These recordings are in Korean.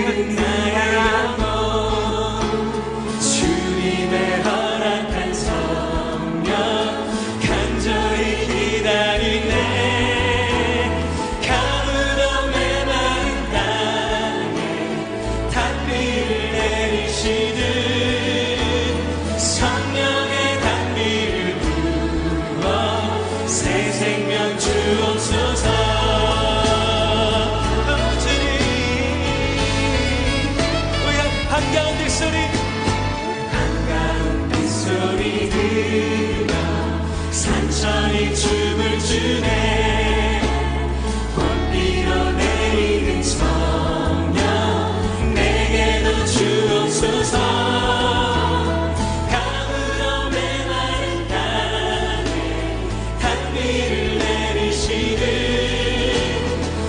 늙은 나의 영혼 주님의 허락한 성령 간절히 기다리네. 가물어 메마른 땅에 단비를 내리시듯 성령의 단비를 부어 새 생명 주옵소서. 한가운 빗소리 들려 산천이 춤을 추네. 봄 밀어내리는 성령 내게도 주옵소서. 가물어 메마른 땅에 단비를 내리시듯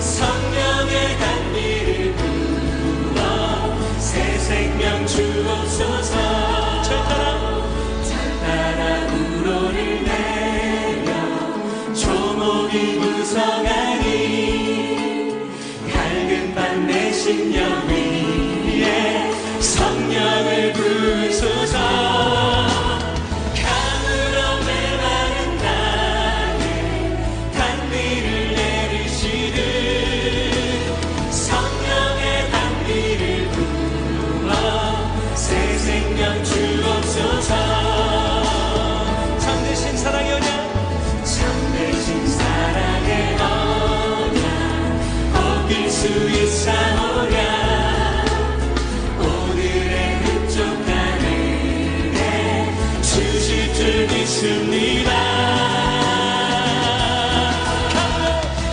성령의 단비를 부어 새 생명 주옵소서. 철따라 우로를 내려 조목이 무성하니 밝은 밤 내 심령 위에 성령을 부으소서. 가물어 메마른 땅에 단비를 내리시듯 성령의 단비를 새 생명 주옵소서. 참되신 사랑의 언약 참되신 사랑의 언약 어길 수 있사오랴. 오늘의 흡족한 은혜 주실 줄 믿습니다.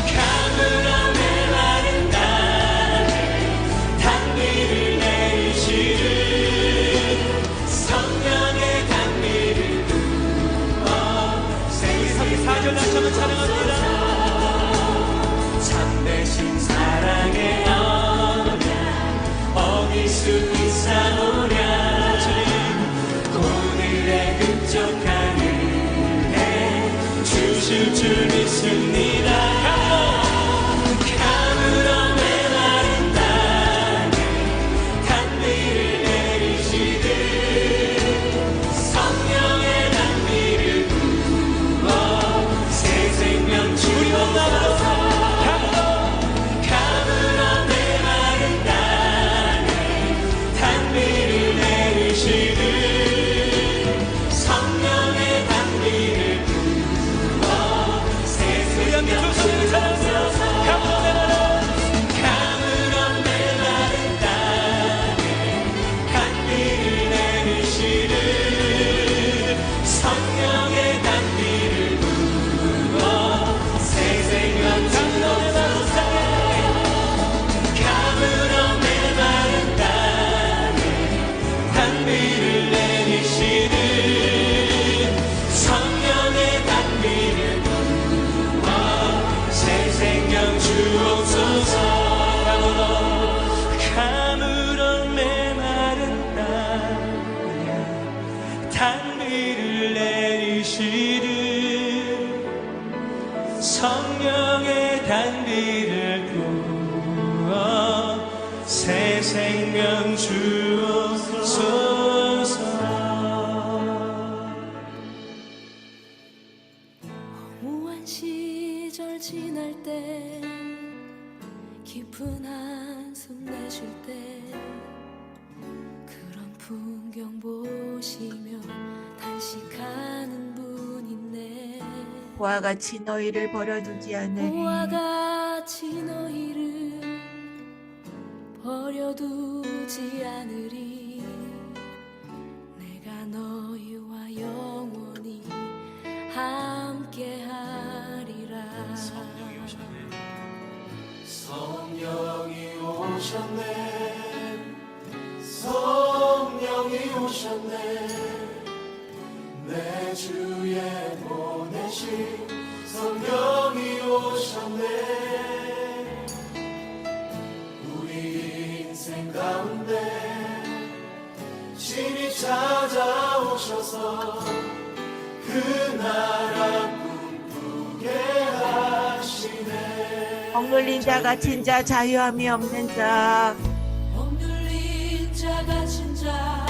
가물어 메마른 땅에 단비를 내리시듯 성령의 단비를 부어 새 4절 낮춰서 찬양합니다. 참되신 사랑의 언약 어길 수 있사오랴. 오늘의 흡족한 은혜 주실 줄 믿습니다. 가물어 메마른 땅에 단비를 내리시듯 성령의 단비를 부어 새 생명 주옵소서. 가물어 메마른 땅에 단비를 내리시듯 성령의 단비를 부어 새 생명 주옵소서. 가물어 메마른 땅에 단비를 내리시듯 성령의 단비를 부어 새 생명 주옵소서. 가물어 메마른 땅에 단비를 내리시듯 성령의 단비를 부어 새 생명 주옵소서. 가물어 메마른 땅에 단비를 내리시듯 성령의 단비를 부어 새 생명 주옵소서. 무한 시절 지날 때 깊은 한숨 내쉴 때 그런 풍경 보시며 단식하는 분 있네. 그와 같이 너희를 버려두지 않으리. 그와 같이 너희를 버려두지 않으리. 내가 너희와 영원히 함께하리라. 성령이 오셨네. 성령이 오셨네. 내 주에 보내신 성령이 오셨네. 우리 인생 가운데 신이 찾아오셔서 그 나라 꿈꾸게 하시네. 억눌린 자 갇힌 자 자유함이 없는 자 십자가 진 자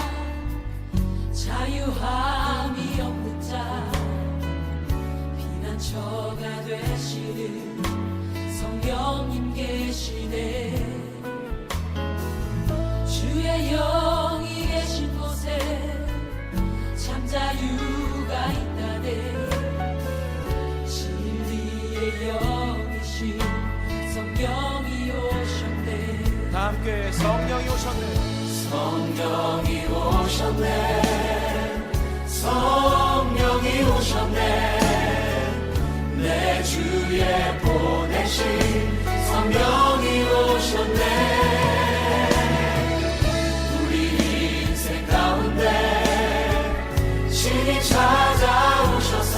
자유함이 없는 자 피난처가 되시는 성령님 계시네 주의 영이 계신 곳에 참 자유가 있다네 진리의 영이신 성령이 오셨네 다 함께 성령이 오셨네 성령이 오셨네 성령이 오셨네 내 주에 보내신 성령이 오셨네 우리 인생 가운데 신이 찾아오셔서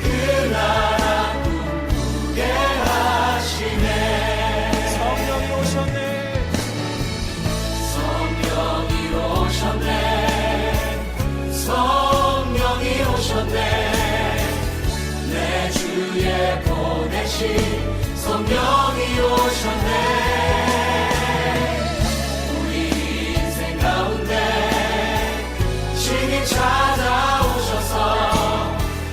그 나라 꿈꾸게 하시네 성령이 오셨네 성령이 오셨네 내 주에 보내신 성령이 오셨네 우리 인생 가운데 신이 찾아오셔서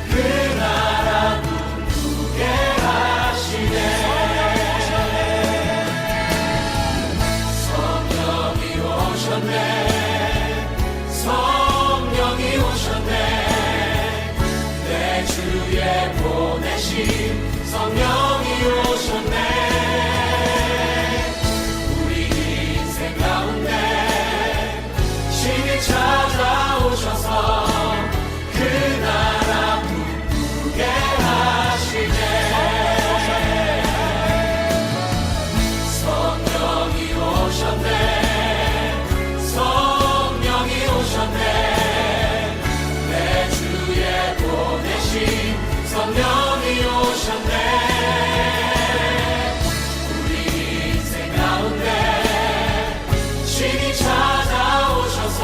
그 나라 꿈꾸게 하시네 성령이 오셨네 성령이 오셨네 내 주에 보내신 성령이 오셨네 우리 인생 가운데 신이 찾아오셔서 그 나라 꿈꾸게 하시네 성령이 오셨네 성령이 오셨네 내 주에 보내신 성령이 오셨네 우리 인생 가운데 신이 찾아오셔서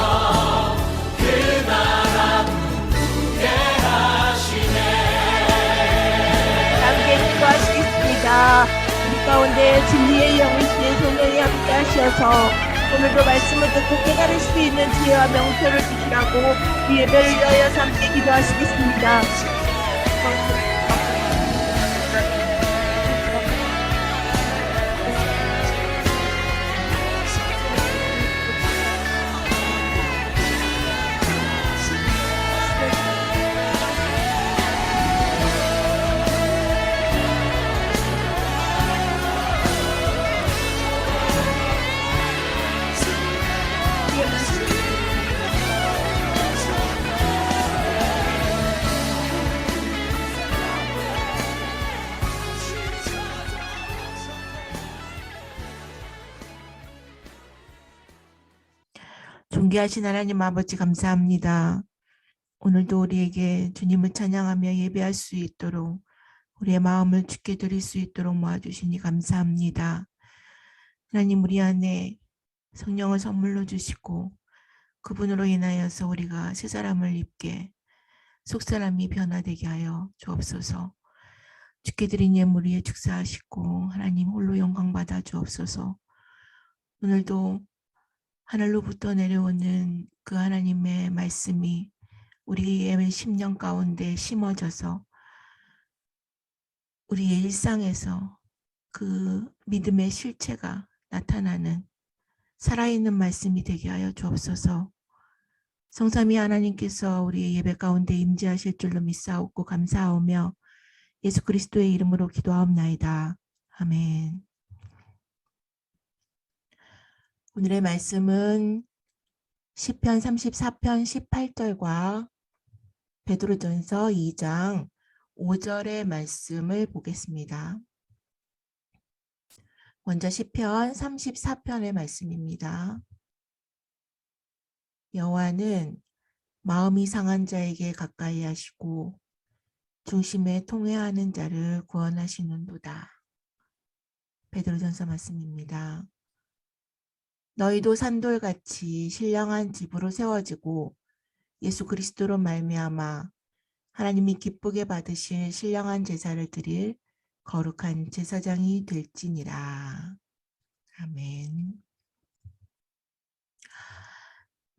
그 나라 꿈꾸게 하시네 함께 기도하시겠습니다. 우리 가운데 진리의 영이신 성령이 함께 하셔서 오늘도 말씀을 듣고 깨달을 수 있는 지혜와 명철을 주시라고 이 예배를 위하여 함께 기도하시겠습니다. 존귀하신 하나님 아버지 감사합니다. 오늘도 우리에게 주님을 찬양하며 예배할 수 있도록 우리의 마음을 주께 드릴 수 있도록 모아주시니 감사합니다. 하나님 우리 안에 성령을 선물로 주시고 그분으로 인하여서 우리가 새 사람을 입게 속사람이 변화되게 하여 주옵소서. 주께 드린 예물 위에 축사하시고 하나님 홀로 영광 받아 주옵소서. 오늘도 하늘로부터 내려오는 그 하나님의 말씀이 우리의 심령 가운데 심어져서 우리의 일상에서 그 믿음의 실체가 나타나는 살아있는 말씀이 되게 하여 주옵소서. 성삼위 하나님께서 우리의 예배 가운데 임재하실 줄로 믿사옵고 감사하오며 예수 그리스도의 이름으로 기도하옵나이다. 아멘. 오늘의 말씀은 시편 34편 18절과 베드로전서 2장 5절의 말씀을 보겠습니다. 먼저 시편 34편의 말씀입니다. 여호와는 마음이 상한 자에게 가까이 하시고 중심에 통회하는 자를 구원하시는도다. 베드로전서 말씀입니다. 너희도 산돌같이 신령한 집으로 세워지고 예수 그리스도로 말미암아 하나님이 기쁘게 받으실 신령한 제사를 드릴 거룩한 제사장이 될지니라. 아멘.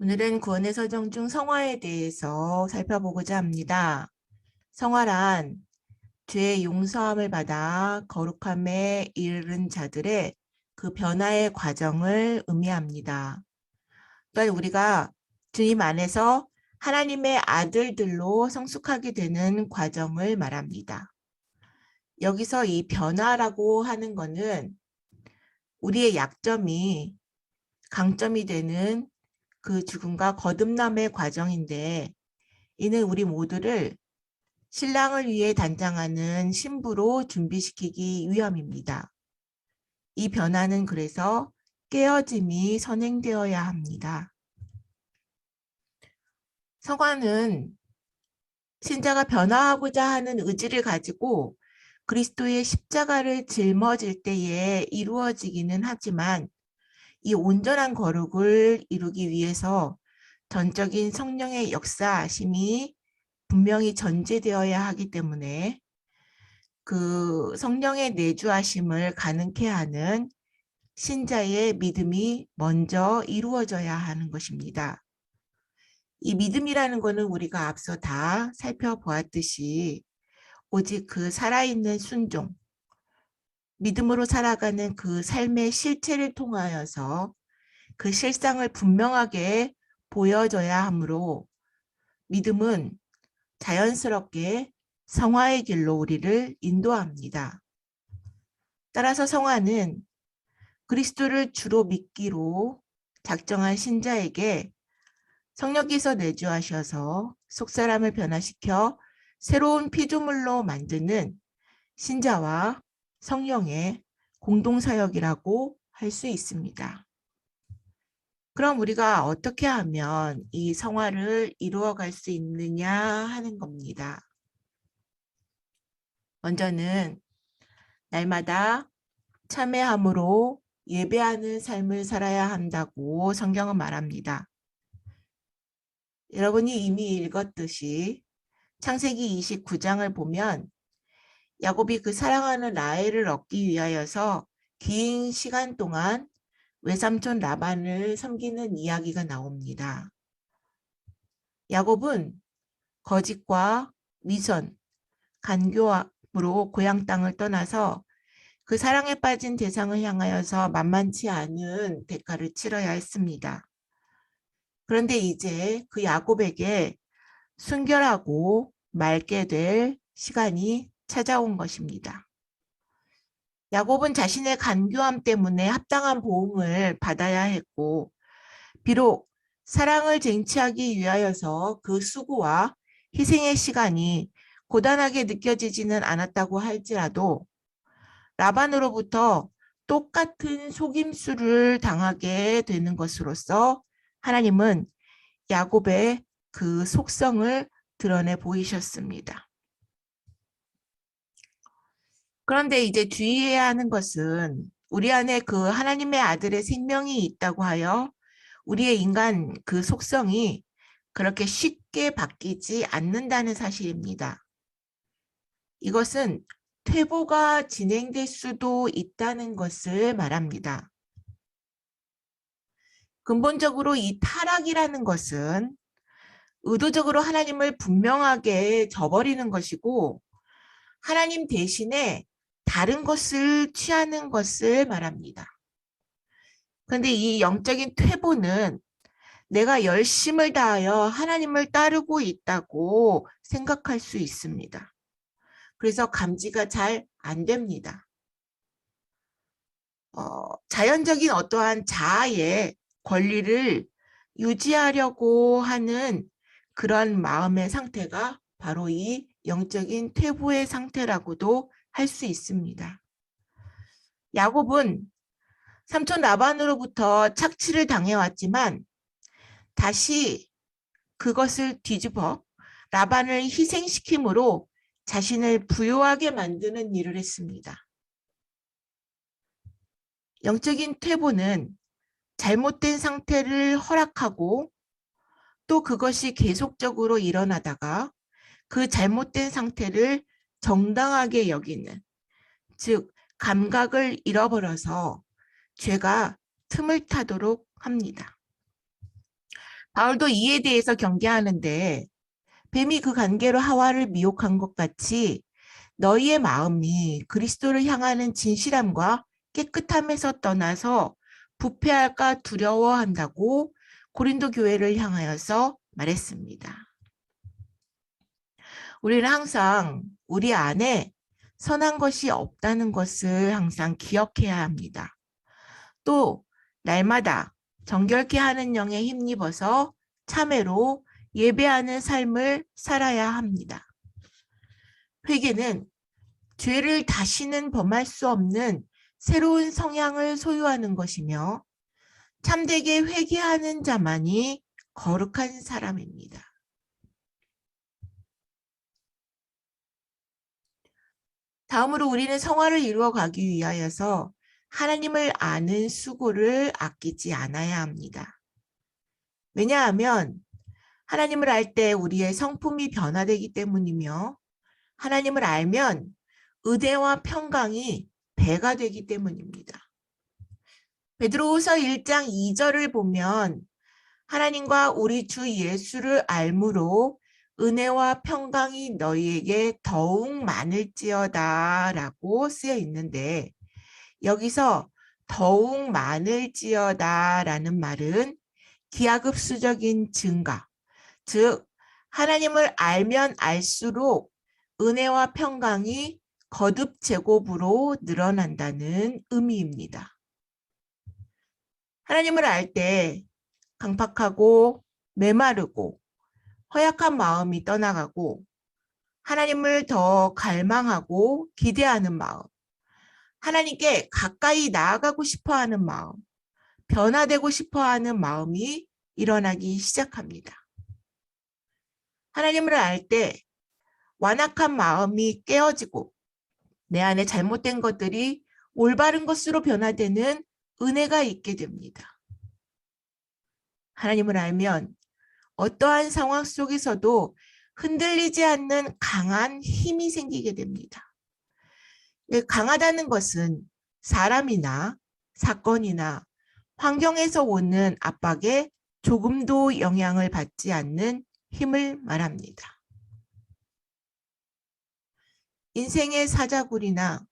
오늘은 구원의 서정 중 성화에 대해서 살펴보고자 합니다. 성화란 죄의 용서함을 받아 거룩함에 이르는 자들의 그 변화의 과정을 의미합니다. 또한 우리가 주님 안에서 하나님의 아들들로 성숙하게 되는 과정을 말합니다. 여기서 이 변화라고 하는 것은 우리의 약점이 강점이 되는 그 죽음과 거듭남의 과정인데, 이는 우리 모두를 신랑을 위해 단장하는 신부로 준비시키기 위함입니다. 이 변화는 그래서 깨어짐이 선행되어야 합니다. 성화는 신자가 변화하고자 하는 의지를 가지고 그리스도의 십자가를 짊어질 때에 이루어지기는 하지만, 이 온전한 거룩을 이루기 위해서 전적인 성령의 역사하심이 분명히 전제되어야 하기 때문에 그 성령의 내주하심을 가능케 하는 신자의 믿음이 먼저 이루어져야 하는 것입니다. 이 믿음이라는 것은 우리가 앞서 다 살펴보았듯이 오직 그 살아있는 순종, 믿음으로 살아가는 그 삶의 실체를 통하여서 그 실상을 분명하게 보여줘야 하므로, 믿음은 자연스럽게 성화의 길로 우리를 인도합니다. 따라서 성화는 그리스도를 주로 믿기로 작정한 신자에게 성령께서 내주하셔서 속사람을 변화시켜 새로운 피조물로 만드는 신자와 성령의 공동사역이라고 할 수 있습니다. 그럼 우리가 어떻게 하면 이 성화를 이루어갈 수 있느냐 하는 겁니다. 먼저는 날마다 참회함으로 예배하는 삶을 살아야 한다고 성경은 말합니다. 여러분이 이미 읽었듯이 창세기 29장을 보면 야곱이 그 사랑하는 라헬을 얻기 위하여서 긴 시간 동안 외삼촌 라반을 섬기는 이야기가 나옵니다. 야곱은 거짓과 위선, 간교함으로 고향 땅을 떠나서 그 사랑에 빠진 대상을 향하여서 만만치 않은 대가를 치러야 했습니다. 그런데 이제 그 야곱에게 순결하고 맑게 될 시간이 찾아온 것입니다. 야곱은 자신의 간교함 때문에 합당한 보응을 받아야 했고, 비록 사랑을 쟁취하기 위하여서 그 수고와 희생의 시간이 고단하게 느껴지지는 않았다고 할지라도 라반으로부터 똑같은 속임수를 당하게 되는 것으로서 하나님은 야곱의 그 속성을 드러내 보이셨습니다. 그런데 이제 주의해야 하는 것은 우리 안에 그 하나님의 아들의 생명이 있다고 하여 우리의 인간 그 속성이 그렇게 쉽게 바뀌지 않는다는 사실입니다. 이것은 퇴보가 진행될 수도 있다는 것을 말합니다. 근본적으로 이 타락이라는 것은 의도적으로 하나님을 분명하게 저버리는 것이고, 하나님 대신에 다른 것을 취하는 것을 말합니다. 그런데 이 영적인 퇴보는 내가 열심을 다하여 하나님을 따르고 있다고 생각할 수 있습니다. 그래서 감지가 잘 안 됩니다. 자연적인 어떠한 자아의 권리를 유지하려고 하는 그런 마음의 상태가 바로 이 영적인 퇴보의 상태라고도 할 수 있습니다. 야곱은 삼촌 라반으로부터 착취를 당해왔지만 다시 그것을 뒤집어 라반을 희생시킴으로 자신을 부유하게 만드는 일을 했습니다. 영적인 퇴보는 잘못된 상태를 허락하고 또 그것이 계속적으로 일어나다가 그 잘못된 상태를 정당하게 여기는, 즉 감각을 잃어버려서 죄가 틈을 타도록 합니다. 바울도 이에 대해서 경계하는데 뱀이 그 관계로 하와를 미혹한 것 같이 너희의 마음이 그리스도를 향하는 진실함과 깨끗함에서 떠나서 부패할까 두려워한다고 고린도 교회를 향하여서 말했습니다. 우리는 항상 우리 안에 선한 것이 없다는 것을 항상 기억해야 합니다. 또 날마다 정결케 하는 영에 힘입어서 참회로 예배하는 삶을 살아야 합니다. 회개는 죄를 다시는 범할 수 없는 새로운 성향을 소유하는 것이며 참되게 회개하는 자만이 거룩한 사람입니다. 다음으로 우리는 성화를 이루어 가기 위하여서 하나님을 아는 수고를 아끼지 않아야 합니다. 왜냐하면 하나님을 알 때 우리의 성품이 변화되기 때문이며 하나님을 알면 의대와 평강이 배가 되기 때문입니다. 베드로후서 1장 2절을 보면 하나님과 우리 주 예수를 알므로 은혜와 평강이 너희에게 더욱 많을지어다 라고 쓰여 있는데 여기서 더욱 많을지어다 라는 말은 기하급수적인 증가, 즉 하나님을 알면 알수록 은혜와 평강이 거듭 제곱으로 늘어난다는 의미입니다. 하나님을 알 때 강팍하고 메마르고 허약한 마음이 떠나가고 하나님을 더 갈망하고 기대하는 마음, 하나님께 가까이 나아가고 싶어하는 마음, 변화되고 싶어하는 마음이 일어나기 시작합니다. 하나님을 알 때 완악한 마음이 깨어지고 내 안에 잘못된 것들이 올바른 것으로 변화되는 은혜가 있게 됩니다. 하나님을 알면 어떠한 상황 속에서도 흔들리지 않는 강한 힘이 생기게 됩니다. 강하다는 것은 사람이나 사건이나 환경에서 오는 압박에 조금도 영향을 받지 않는 힘을 말합니다. 인생의 사자굴이나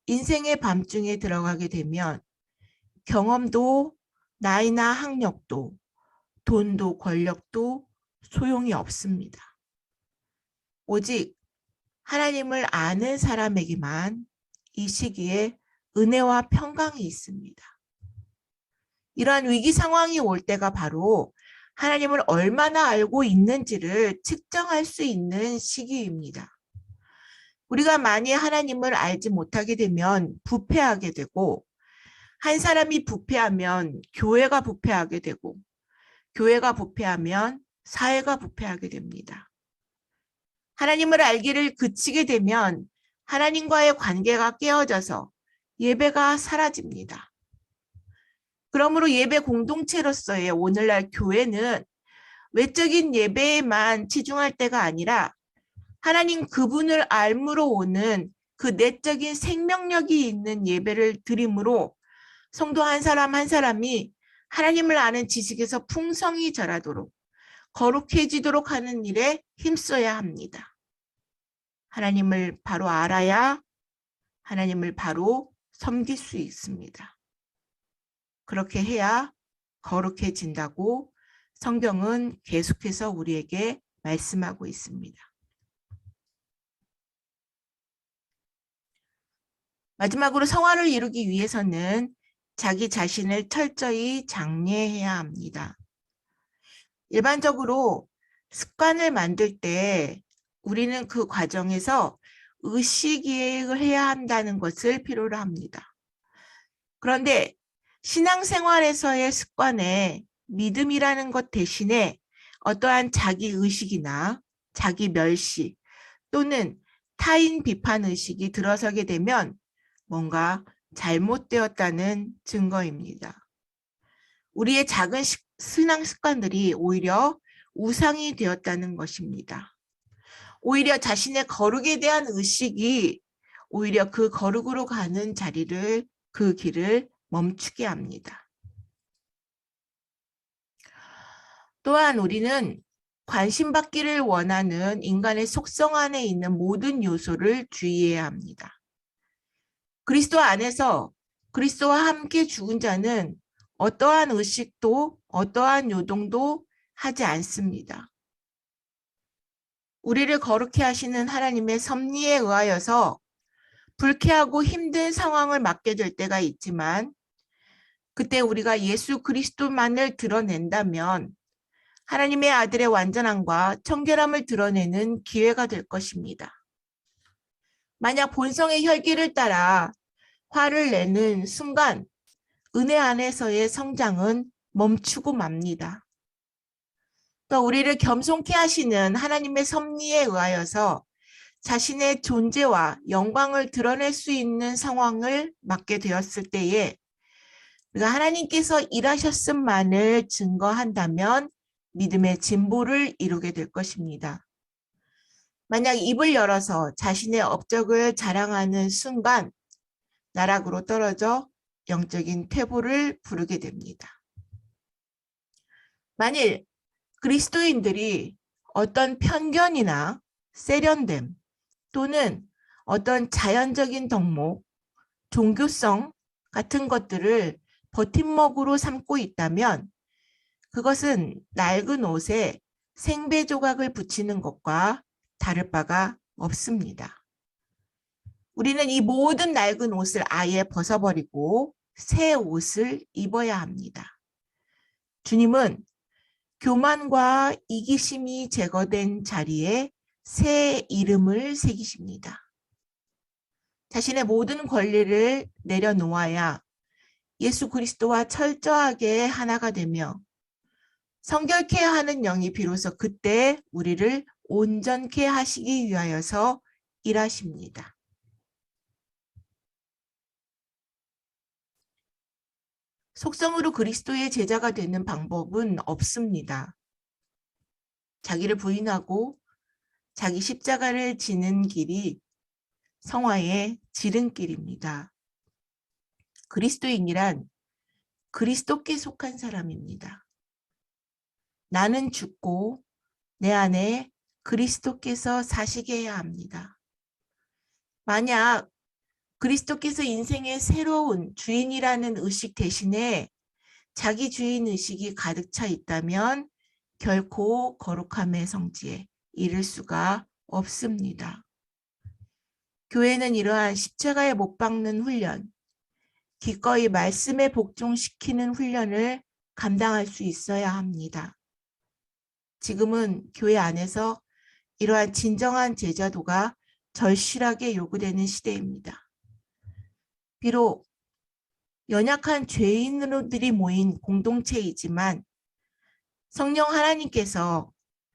인생의 밤중에 들어가게 되면 경험도 나이나 학력도 돈도 권력도 소용이 없습니다. 오직 하나님을 아는 사람에게만 이 시기에 은혜와 평강이 있습니다. 이러한 위기 상황이 올 때가 바로 하나님을 얼마나 알고 있는지를 측정할 수 있는 시기입니다. 우리가 만약 하나님을 알지 못하게 되면 부패하게 되고 한 사람이 부패하면 교회가 부패하게 되고 교회가 부패하면 사회가 부패하게 됩니다. 하나님을 알기를 그치게 되면 하나님과의 관계가 깨어져서 예배가 사라집니다. 그러므로 예배 공동체로서의 오늘날 교회는 외적인 예배에만 치중할 때가 아니라 하나님 그분을 알므로 오는 그 내적인 생명력이 있는 예배를 드림으로 성도 한 사람 한 사람이 하나님을 아는 지식에서 풍성히 자라도록 거룩해지도록 하는 일에 힘써야 합니다. 하나님을 바로 알아야 하나님을 바로 섬길 수 있습니다. 그렇게 해야 거룩해진다고 성경은 계속해서 우리에게 말씀하고 있습니다. 마지막으로 성화를 이루기 위해서는 자기 자신을 철저히 장례해야 합니다. 일반적으로 습관을 만들 때 우리는 그 과정에서 의식을 해야 한다는 것을 필요로 합니다. 그런데 신앙생활에서의 습관에 믿음이라는 것 대신에 어떠한 자기 의식이나 자기 멸시 또는 타인 비판 의식이 들어서게 되면 뭔가 잘못되었다는 증거입니다. 우리의 작은 신앙 습관들이 오히려 우상이 되었다는 것입니다. 오히려 자신의 거룩에 대한 의식이 오히려 그 거룩으로 가는 자리를 그 길을 멈추게 합니다. 또한 우리는 관심받기를 원하는 인간의 속성 안에 있는 모든 요소를 주의해야 합니다. 그리스도 안에서 그리스도와 함께 죽은 자는 어떠한 의식도 어떠한 요동도 하지 않습니다. 우리를 거룩해 하시는 하나님의 섭리에 의하여서 불쾌하고 힘든 상황을 맞게 될 때가 있지만 그때 우리가 예수 그리스도만을 드러낸다면 하나님의 아들의 완전함과 청결함을 드러내는 기회가 될 것입니다. 만약 본성의 혈기를 따라 화를 내는 순간 은혜 안에서의 성장은 멈추고 맙니다. 또 우리를 겸손케 하시는 하나님의 섭리에 의하여서 자신의 존재와 영광을 드러낼 수 있는 상황을 맞게 되었을 때에 우리가 하나님께서 일하셨음만을 증거한다면 믿음의 진보를 이루게 될 것입니다. 만약 입을 열어서 자신의 업적을 자랑하는 순간 나락으로 떨어져 영적인 퇴보를 부르게 됩니다. 만일 그리스도인들이 어떤 편견이나 세련됨 또는 어떤 자연적인 덕목, 종교성 같은 것들을 버팀목으로 삼고 있다면 그것은 낡은 옷에 생배 조각을 붙이는 것과 다를 바가 없습니다. 우리는 이 모든 낡은 옷을 아예 벗어버리고 새 옷을 입어야 합니다. 주님은 교만과 이기심이 제거된 자리에 새 이름을 새기십니다. 자신의 모든 권리를 내려놓아야 예수 그리스도와 철저하게 하나가 되며 성결케 하는 영이 비로소 그때 우리를 온전케 하시기 위하여서 일하십니다. 속성으로 그리스도의 제자가 되는 방법은 없습니다. 자기를 부인하고 자기 십자가를 지는 길이 성화의 지름길입니다. 그리스도인이란 그리스도께 속한 사람입니다. 나는 죽고 내 안에 그리스도께서 사시게 해야 합니다. 만약 그리스도께서 인생의 새로운 주인이라는 의식 대신에 자기 주인 의식이 가득 차 있다면 결코 거룩함의 성지에 이를 수가 없습니다. 교회는 이러한 십자가에 못 박는 훈련, 기꺼이 말씀에 복종시키는 훈련을 감당할 수 있어야 합니다. 지금은 교회 안에서 이러한 진정한 제자도가 절실하게 요구되는 시대입니다. 비록 연약한 죄인으로들이 모인 공동체이지만 성령 하나님께서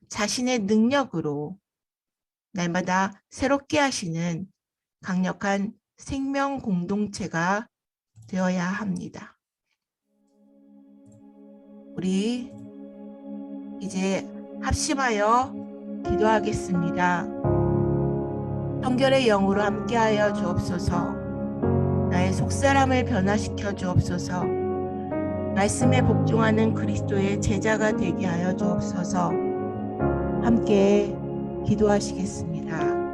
자신의 능력으로 날마다 새롭게 하시는 강력한 생명 공동체가 되어야 합니다. 우리 이제 합심하여 기도하겠습니다. 성결의 영으로 함께하여 주옵소서. 나의 속사람을 변화시켜 주옵소서. 말씀에 복종하는 그리스도의 제자가 되게 하여 주옵소서. 함께 기도하시겠습니다.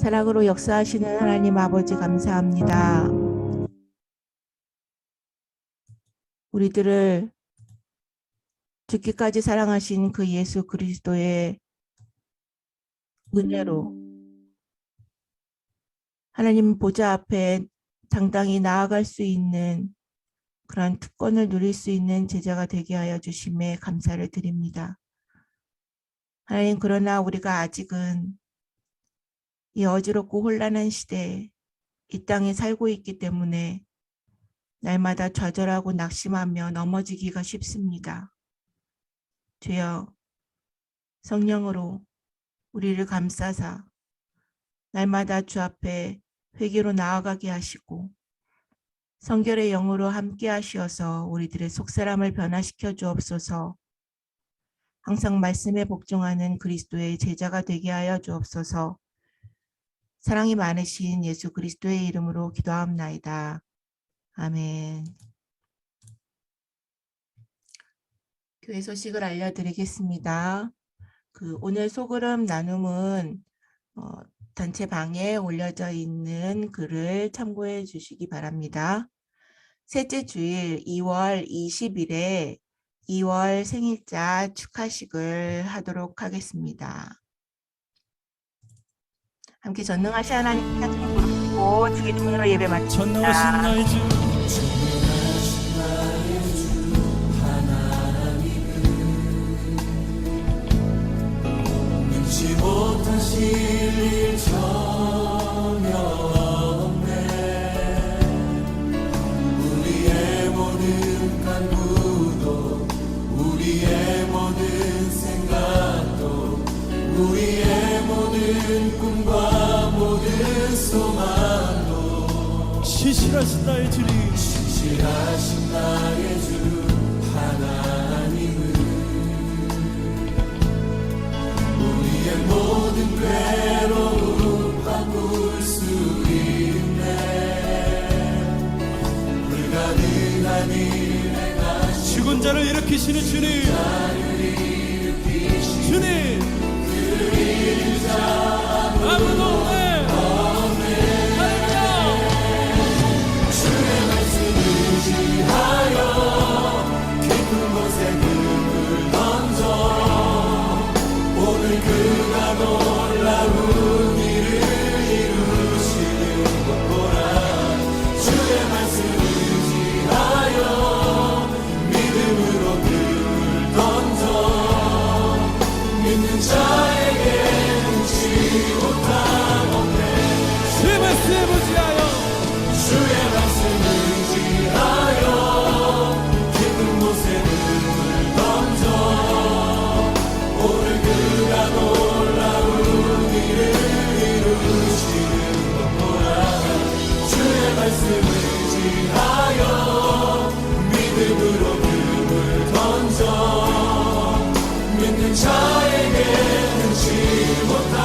사랑으로 역사하시는 하나님 아버지 감사합니다. 우리들을 죽기까지 사랑하신 그 예수 그리스도의 은혜로 하나님 보좌 앞에 당당히 나아갈 수 있는 그런 특권을 누릴 수 있는 제자가 되게 하여 주심에 감사를 드립니다. 하나님, 그러나 우리가 아직은 이 어지럽고 혼란한 시대에 이 땅에 살고 있기 때문에 날마다 좌절하고 낙심하며 넘어지기가 쉽습니다. 주여, 성령으로 우리를 감싸사 날마다 주 앞에 회개로 나아가게 하시고 성결의 영으로 함께 하시어서 우리들의 속사람을 변화시켜 주옵소서. 항상 말씀에 복종하는 그리스도의 제자가 되게 하여 주옵소서. 사랑이 많으신 예수 그리스도의 이름으로 기도하옵나이다. 아멘. 교회 소식을 알려드리겠습니다. 오늘 소그룹 나눔은 단체 방에 올려져 있는 글을 참고해 주시기 바랍니다. 셋째 주일 2월 20일에 2월 생일자 축하식을 하도록 하겠습니다. 함께 전능하신 하나님 찬송 부르고 주기 주문으로 예배 마칩니다. 전능하신 나의 주 능치 못하실 일 전혀 없네. 우리의 모든 간구도 우리의 모든 생각도 우리의 모든 꿈과 모든 소망도 신실하신 나의 주님, 신실하신 나의 주 하나님은 우리의 모든 괴로움 바꿀 수 있네. 불가능한 일 행하시고 죽은 자를 일으키시는 주님, 주님 아무도 없네. 주의 말씀을 의지하여 깊은 곳에 금을 던져 오늘 그가 놀라운 일을 이루시는 것 보라. 주의 말씀을 의지하여 믿음으로 금을 던져 믿는 자에게 능치 못함 없네. 주의 말씀 의지하여 주의 말씀 의지하여 깊은 곳에 금을 던져 오늘 그가 놀라운 일을 이루시는 것 보라. 주의 말씀 의지하여 믿음으로 금을 던져 믿는 자에게 능치 못함.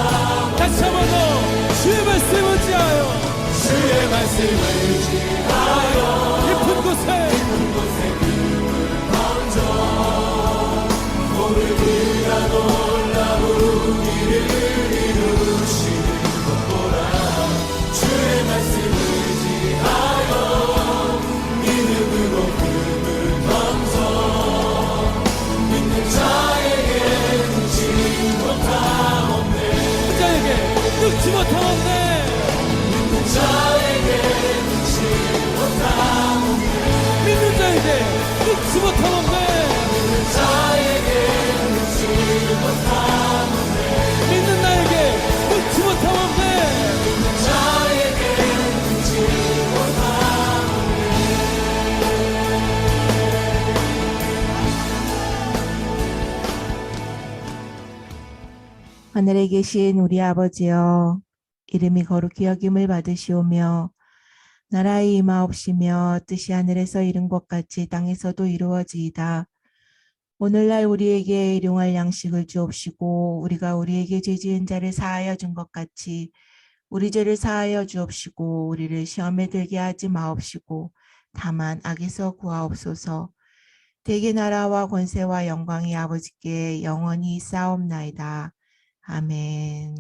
다시 한번 더 주의 말씀 의지하여 주의 말씀 의지하여 깊은 곳에 금을 던져 오늘 그가 놀라운 일을 이루시는 것 보라. 주의 말씀 의지하여 믿음으로 금을 던져 믿는 자에게 능치 못함 없네. 능치 못함 없네. 믿는 자에게 능치 못함 없네. 믿는 자에게 능치 못함 없네. 믿는 자에게 능치 못함 없네. 믿는 나에게 능치 못함 없네. 믿는 자에게 능치 못함 하늘에 계신 우리 아버지여, 이름이 거룩히 여김을 받으시오며 나라의 임하옵시며 뜻이 하늘에서 이룬 것 같이 땅에서도 이루어지이다. 오늘날 우리에게 일용할 양식을 주옵시고 우리가 우리에게 죄 지은 자를 사하여 준 것 같이 우리 죄를 사하여 주옵시고 우리를 시험에 들게 하지 마옵시고 다만 악에서 구하옵소서. 대개 나라와 권세와 영광이 아버지께 영원히 있사옵나이다. 아멘.